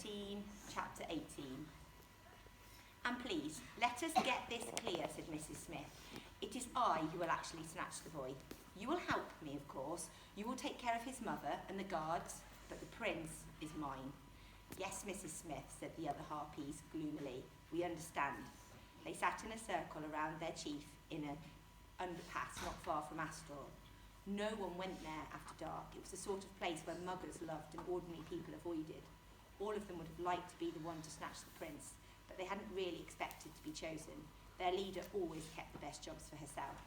13, chapter 18. And please, let us get this clear, said Mrs. Smith. It is I who will actually snatch the boy. You will help me, of course. You will take care of his mother and the guards, but the prince is mine. Yes, Mrs. Smith, said the other harpies gloomily. We understand. They sat in a circle around their chief in an underpass not far from Astor. No one went there after dark. It was the sort of place where muggers loved and ordinary people avoided. All of them would have liked to be the one to snatch the prince, but they hadn't really expected to be chosen. Their leader always kept the best jobs for herself.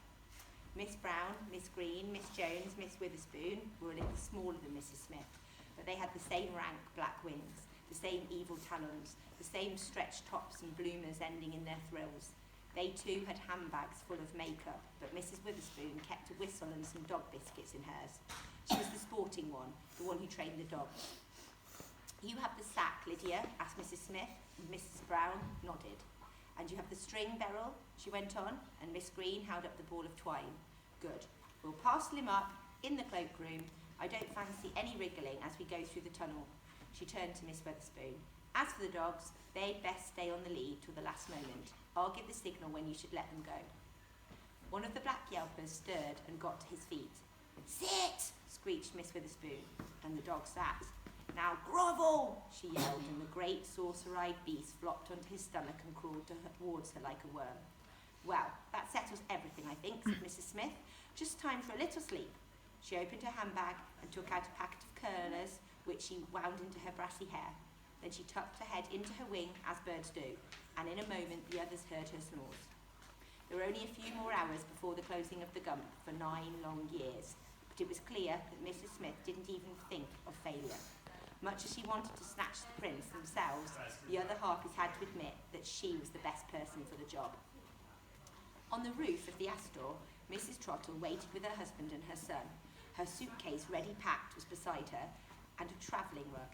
Miss Brown, Miss Green, Miss Jones, Miss Witherspoon were a little smaller than Mrs. Smith, but they had the same rank black wings, the same evil talons, the same stretched tops and bloomers ending in their thrills. They too had handbags full of makeup, but Mrs. Witherspoon kept a whistle and some dog biscuits in hers. She was the sporting one, the one who trained the dogs. You have the sack, Lydia, asked Mrs. Smith, and Mrs. Brown nodded. And you have the string, Beryl, she went on, and Miss Green held up the ball of twine. Good. We'll parcel him up in the cloakroom. I don't fancy any wriggling as we go through the tunnel. She turned to Miss Witherspoon. As for the dogs, they'd best stay on the lead till the last moment. I'll give the signal when you should let them go. One of the black yelpers stirred and got to his feet. Sit! Screeched Miss Witherspoon, and the dog sat. Now grovel! She yelled, and the great saucer-eyed beast flopped onto his stomach and crawled towards her like a worm. Well, that settles everything, I think, said Mrs. Smith. Just time for a little sleep. She opened her handbag and took out a packet of curlers, which she wound into her brassy hair. Then she tucked her head into her wing, as birds do, and in a moment the others heard her snores. There were only a few more hours before the closing of the Gump for 9 long years, but it was clear that Mrs. Smith didn't even think of failure. Much as she wanted to snatch the prince themselves, the other harpies had to admit that she was the best person for the job. On the roof of the Astor, Mrs. Trottle waited with her husband and her son. Her suitcase, ready packed, was beside her, and a travelling rug.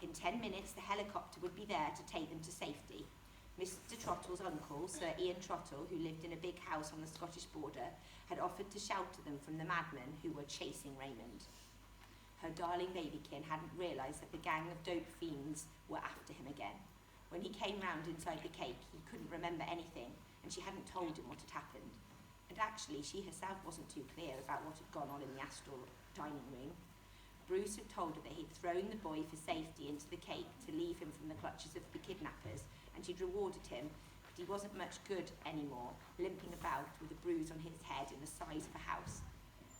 In 10 minutes, the helicopter would be there to take them to safety. Mr. Trottle's uncle, Sir Ian Trottle, who lived in a big house on the Scottish border, had offered to shelter them from the madmen who were chasing Raymond. Her darling babykin hadn't realised that the gang of dope fiends were after him again. When he came round inside the cake, he couldn't remember anything, and she hadn't told him what had happened. And actually, she herself wasn't too clear about what had gone on in the Astor dining room. Bruce had told her that he'd thrown the boy for safety into the cake to leave him from the clutches of the kidnappers, and she'd rewarded him, but he wasn't much good anymore, limping about with a bruise on his head in the size of a house.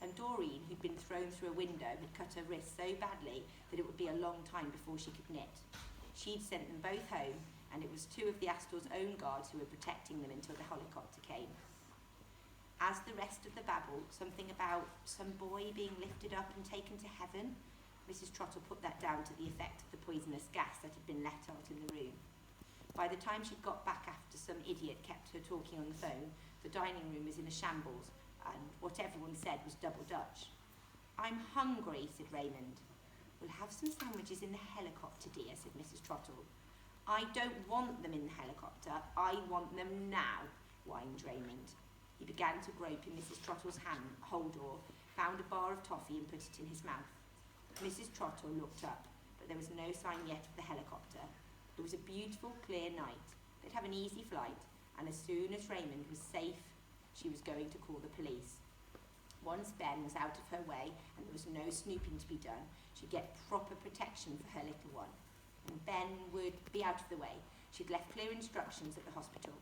And Doreen, who'd been thrown through a window, had cut her wrist so badly that it would be a long time before she could knit. She'd sent them both home, and it was 2 of the Astor's own guards who were protecting them until the helicopter came. As the rest of the babble, something about some boy being lifted up and taken to heaven, Mrs. Trottle put that down to the effect of the poisonous gas that had been let out in the room. By the time she'd got back after some idiot kept her talking on the phone, the dining room was in a shambles, and what everyone said was double Dutch. I'm hungry, said Raymond. We'll have some sandwiches in the helicopter, dear, said Mrs. Trottle. I don't want them in the helicopter, I want them now, whined Raymond. He began to grope in Mrs. Trottle's hand, holdall, found a bar of toffee and put it in his mouth. Mrs. Trottle looked up, but there was no sign yet of the helicopter. It was a beautiful, clear night. They'd have an easy flight, and as soon as Raymond was safe, she was going to call the police. Once Ben was out of her way and there was no snooping to be done, she'd get proper protection for her little one. And Ben would be out of the way. She'd left clear instructions at the hospital.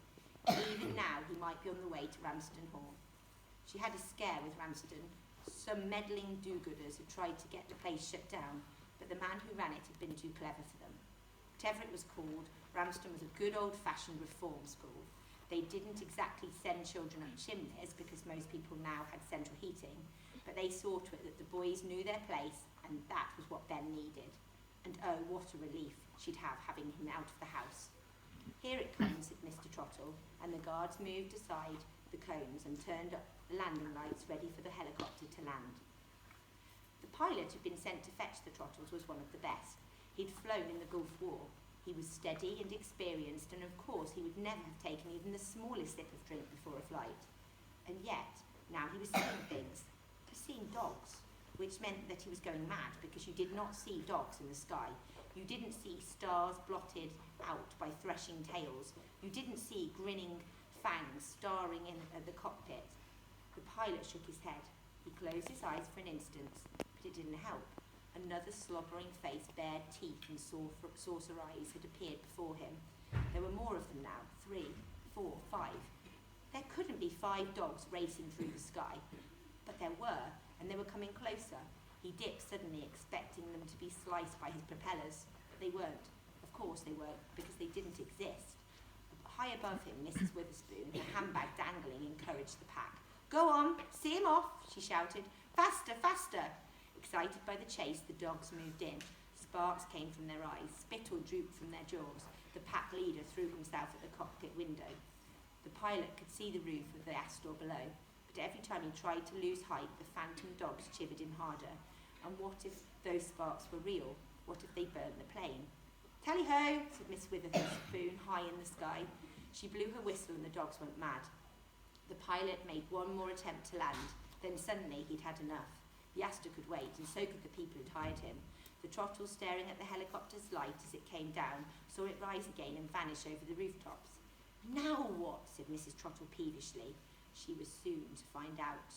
Even now, he might be on the way to Ramsden Hall. She had a scare with Ramsden. Some meddling do-gooders had tried to get the place shut down, but the man who ran it had been too clever for them. Whatever it was called, Ramsden was a good old-fashioned reform school. They didn't exactly send children up chimneys because most people now had central heating, but they saw to it that the boys knew their place, and that was what Ben needed. And oh, what a relief she'd have having him out of the house. Here it comes, said Mr. Trottle, and the guards moved aside the cones and turned up the landing lights ready for the helicopter to land. The pilot who'd been sent to fetch the Trottles was one of the best. He'd flown in the Gulf War. He was steady and experienced, and of course he would never have taken even the smallest sip of drink before a flight. And yet, now he was seeing things. He was seeing dogs, which meant that he was going mad because you did not see dogs in the sky. You didn't see stars blotted out by threshing tails. You didn't see grinning fangs staring in at the cockpit. The pilot shook his head. He closed his eyes for an instant, but it didn't help. Another slobbering face, bared teeth and saucer eyes had appeared before him. There were more of them now, 3, 4, 5. There couldn't be 5 dogs racing through the sky, but there were, and they were coming closer. He dipped suddenly, expecting them to be sliced by his propellers, but they weren't. Of course they weren't, because they didn't exist. High above him, Mrs. Witherspoon, her handbag dangling, encouraged the pack. "Go on, see him off," she shouted. "Faster, faster!" Excited by the chase, the dogs moved in. Sparks came from their eyes. Spittle drooped from their jaws. The pack leader threw himself at the cockpit window. The pilot could see the roof of the Astor below, but every time he tried to lose height, the phantom dogs chivered him harder. And what if those sparks were real? What if they burnt the plane? "Tally-ho," said Miss Witherspoon, high in the sky. She blew her whistle and the dogs went mad. The pilot made one more attempt to land. Then suddenly he'd had enough. The Astor could wait, and so could the people who'd hired him. The Trottles, staring at the helicopter's light as it came down, saw it rise again and vanish over the rooftops. "Now what?" said Mrs. Trottle peevishly. She was soon to find out.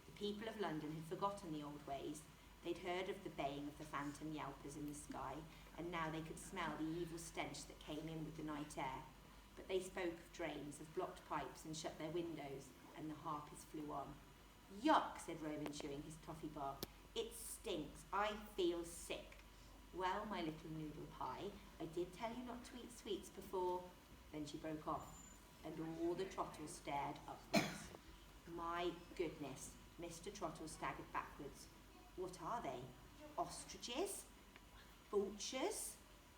The people of London had forgotten the old ways. They'd heard of the baying of the phantom yelpers in the sky, and now they could smell the evil stench that came in with the night air. But they spoke of drains, of blocked pipes, and shut their windows, and the harpies flew on. "Yuck," said Roman, chewing his toffee bar. "It stinks. I feel sick." "Well, my little noodle pie, I did tell you not to eat sweets before." Then she broke off, and all the Trottles stared upwards. "My goodness," Mr. Trottle staggered backwards. "What are they? Ostriches? Vultures?"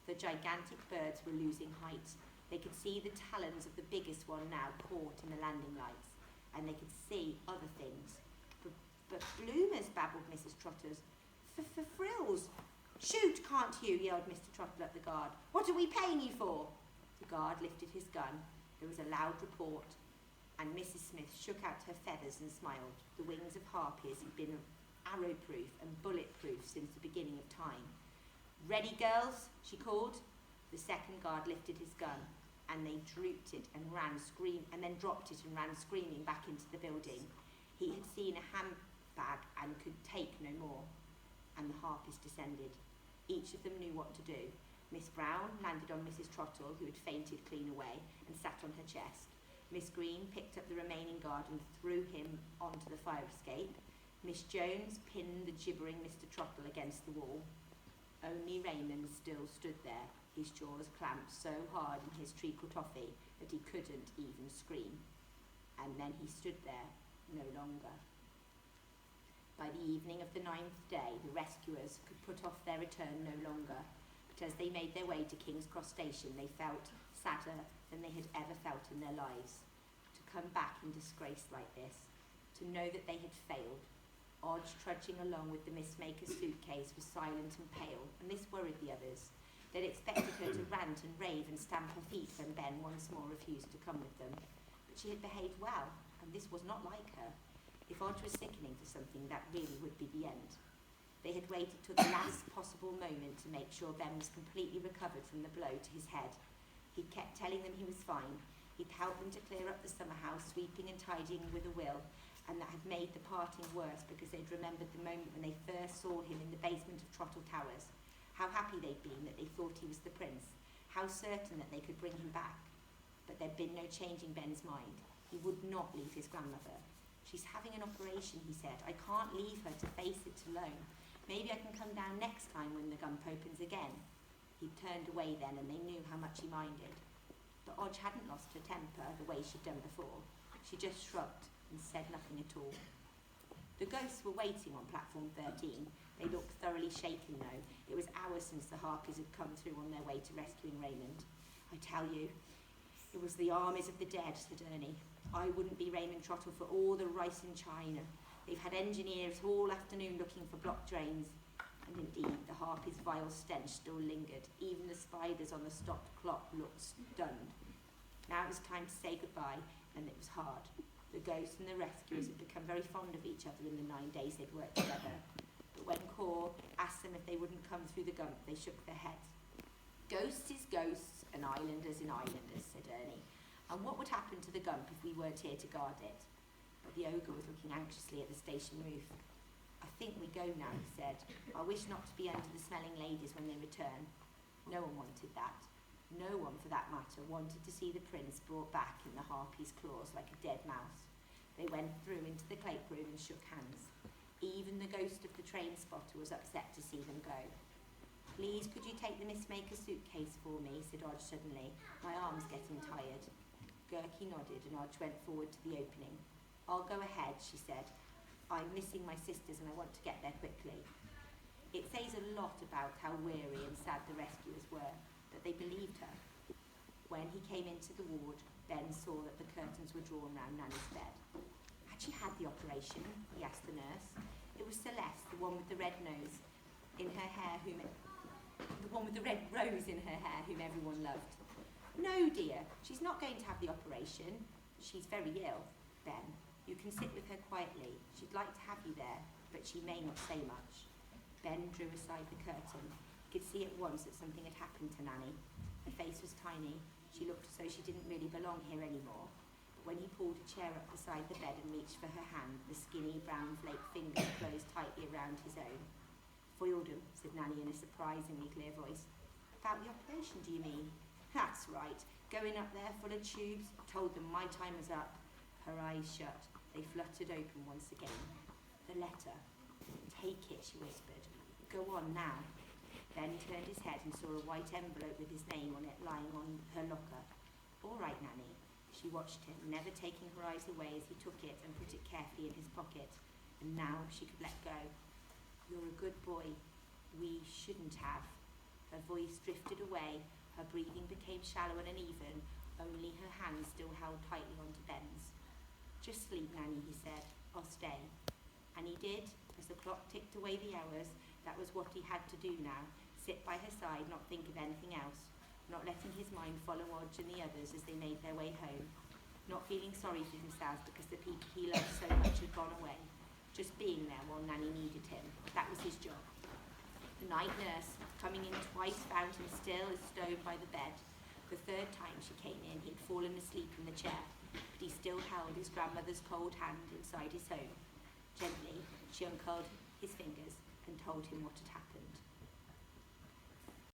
The gigantic birds were losing height. They could see the talons of the biggest one now caught in the landing lights, and they could see other things. But bloomers," babbled Mrs. Trotters. For frills." "Shoot, can't you?" yelled Mr. Trottle at the guard. "What are we paying you for?" The guard lifted his gun. There was a loud report, and Mrs. Smith shook out her feathers and smiled. The wings of harpies had been arrow-proof and bullet-proof since the beginning of time. "Ready, girls?" she called. The second guard lifted his gun, and they drooped it and then dropped it and ran screaming back into the building. He had seen a handbag and could take no more, and the harpies descended. Each of them knew what to do. Miss Brown landed on Mrs. Trottle, who had fainted clean away, and sat on her chest. Miss Green picked up the remaining guard and threw him onto the fire escape. Miss Jones pinned the gibbering Mr. Trottle against the wall. Only Raymond still stood there, his jaws clamped so hard in his treacle toffee that he couldn't even scream. And then he stood there no longer. By the evening of the 9th day, the rescuers could put off their return no longer, but as they made their way to King's Cross Station, they felt sadder than they had ever felt in their lives. To come back in disgrace like this, to know that they had failed. Odge, trudging along with the mistmaker's suitcase, was silent and pale, and this worried the others. They'd expected her to rant and rave and stamp her feet when Ben once more refused to come with them. But she had behaved well, and this was not like her. If Odge was sickening for something, that really would be the end. They had waited till the last possible moment to make sure Ben was completely recovered from the blow to his head. He'd kept telling them he was fine. He'd helped them to clear up the summer house, sweeping and tidying with a will, and that had made the parting worse because they'd remembered the moment when they first saw him in the basement of Trottle Towers. How happy they'd been that they thought he was the prince. How certain that they could bring him back. But there'd been no changing Ben's mind. He would not leave his grandmother. "She's having an operation," he said. "I can't leave her to face it alone. Maybe I can come down next time when the gump opens again." He'd turned away then, and they knew how much he minded. But Odge hadn't lost her temper the way she'd done before. She just shrugged and said nothing at all. The ghosts were waiting on platform 13. They looked thoroughly shaken, though. It was hours since the harpies had come through on their way to rescuing Raymond. "I tell you, it was the armies of the dead," said Ernie. "I wouldn't be Raymond Trottle for all the rice in China. They've had engineers all afternoon looking for blocked drains." And indeed, the harpies' vile stench still lingered. Even the spiders on the stopped clock looked stunned. Now it was time to say goodbye, and it was hard. The ghosts and the rescuers had become very fond of each other in the 9 days they'd worked together. But But when Cor asked them if they wouldn't come through the gump, they shook their heads. Ghosts is ghosts and islanders in islanders, said Ernie. And what would happen to the gump if we weren't here to guard it? But the ogre was looking anxiously at the station roof. I think we go now, he said. I wish not to be under the smelling ladies when they return. No one wanted that. No one, for that matter, wanted to see the prince brought back in the harpy's claws like a dead mouse. They went through into the cloakroom and shook hands. Even the ghost of the train spotter was upset to see them go. Please, could you take the mistmaker's suitcase for me, said Odge suddenly. My arm's getting tired. Gerkie nodded and Odge went forward to the opening. I'll go ahead, she said. I'm missing my sisters and I want to get there quickly. It says a lot about how weary and sad the rescuers were, that they believed her. When he came into the ward, Ben saw that the curtains were drawn round Nanny's bed. Had she had the operation? He asked the nurse. It was Celeste, the one with the red nose in her hair, the one with the red rose in her hair, whom everyone loved. No, dear, she's not going to have the operation. She's very ill, Ben. You can sit with her quietly. She'd like to have you there, but she may not say much. Ben drew aside the curtain. He could see at once that something had happened to Nanny. Her face was tiny. She looked as though she didn't really belong here anymore. But when he pulled a chair up beside the bed and reached for her hand, the skinny brown flake fingers closed tightly around his own. Foiled him, said Nanny in a surprisingly clear voice. About the operation, do you mean? That's right. Going up there full of tubes. Told them my time was up. Her eyes shut. They fluttered open once again. The letter. Take it, she whispered. Go on now. Ben turned his head and saw a white envelope with his name on it lying on her locker. All right, Nanny. She watched him, never taking her eyes away as he took it and put it carefully in his pocket. And now she could let go. You're a good boy. We shouldn't have. Her voice drifted away. Her breathing became shallow and uneven. Only her hands still held tightly onto Ben's. Just sleep, Nanny, he said. I'll stay. And he did. As the clock ticked away the hours, that was what he had to do now. Sit by her side, not think of anything else. Not letting his mind follow Odge and the others as they made their way home. Not feeling sorry for himself because the people he loved so much had gone away. Just being there while Nanny needed him. That was his job. The night nurse, coming in twice, found him still as stone by the bed. The third time she came in, he'd fallen asleep in the chair, but he still held his grandmother's cold hand inside his own. Gently, she uncurled his fingers and told him what had happened.